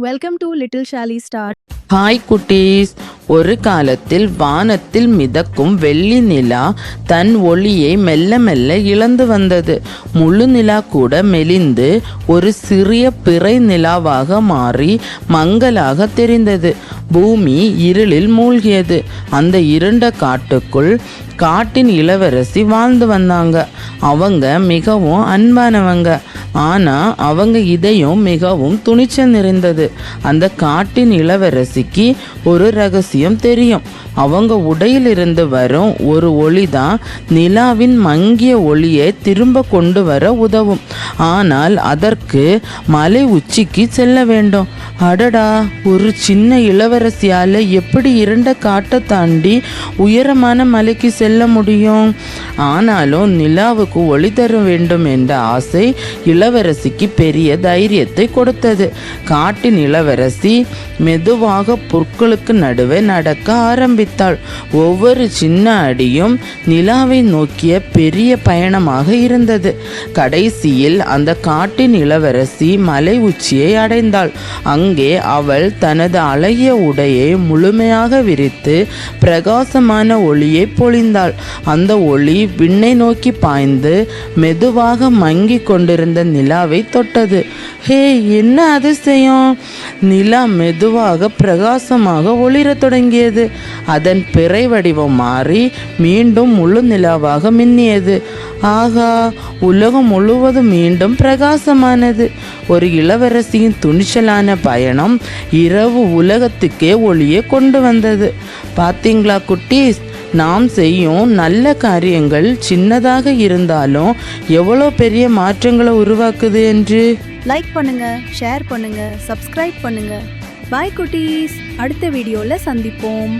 Welcome to Little Shally Star. Hi குட்டீஸ். ஒரு காலத்தில் வானத்தில் மிதக்கும் வெள்ளி நிலா தன் ஒளியை மெல்ல மெல்ல இழந்து வந்தது. முழு நிலா கூட மெலிந்து ஒரு சிறிய பிறை நிலாவாக மாறி மங்கலாக தெரிந்தது. பூமி இருளில் மூழ்கியது. அந்த இருண்ட காட்டுக்குள் காட்டின் இளவரசி வாழ்ந்து வந்தாங்க. அவங்க மிகவும் அன்பானவங்க. ஆனால் அவங்க இதயம் மிகவும் துணிச்சல் நிறைந்தது. அந்த காட்டின் இளவரசிக்கு ஒரு ரகசியம் தெரியும். அவங்க உடையிலிருந்து வரும் ஒரு ஒளி தான் நிலாவின் மங்கிய ஒளியை திரும்ப கொண்டு வர உதவும். ஆனால் அதற்கு மலை உச்சிக்கு செல்ல வேண்டும். அடடா, ஒரு சின்ன இளவரசியால் எப்படி இருண்ட காட்டை தாண்டி உயரமான மலைக்கு செல்ல முடியும்? ஆனாலும் நிலாவுக்கு ஒளி தர வேண்டும் என்ற ஆசை இளவரசிக்கு பெரிய தைரியத்தை கொடுத்தது. காட்டின் இளவரசி மெதுவாக புற்களுக்கு நடுவே நடக்க ஆரம்பித்தாள். ஒவ்வொரு சின்ன அடியும் நிலாவை நோக்கிய பெரிய பயணமாக இருந்தது. கடைசியில் அந்த காட்டின் இளவரசி மலை உச்சியை அடைந்தாள். அங்கே அவள் தனது அழகிய உடையை முழுமையாக விரித்து பிரகாசமான ஒளியை பொழிந்தாள். அந்த ஒளி விண்ணை நோக்கி பாய்ந்து மெதுவாக மங்கி கொண்டிருந்த நிலாவை தொட்டது. ஹே, என்ன அதிசயம்! நிலா மெதுவாக பிரகாசமாக ஒளிரத் தொடங்கியது. அதன் பிறை வடிவம் மாறி மீண்டும் முழு நிலாவாக மின்னியது. ஆகா, உலகம் முழுவதும் மீண்டும் பிரகாசமானது. ஒரு இளவரசியின் துணிச்சலான பயணம் இரவு உலகத்துக்கே ஒளியை கொண்டு வந்தது. பார்த்தீங்களா குட்டீஸ், நாம் செய்யும் நல்ல காரியங்கள் சின்னதாக இருந்தாலும் எவ்வளோ பெரிய மாற்றங்களை உருவாக்குது என்று. லைக் பண்ணுங்க, ஷேர் பண்ணுங்க, சப்ஸ்கிரைப் பண்ணுங்க. பாய் குட்டீஸ், அடுத்த வீடியோல சந்திப்போம்.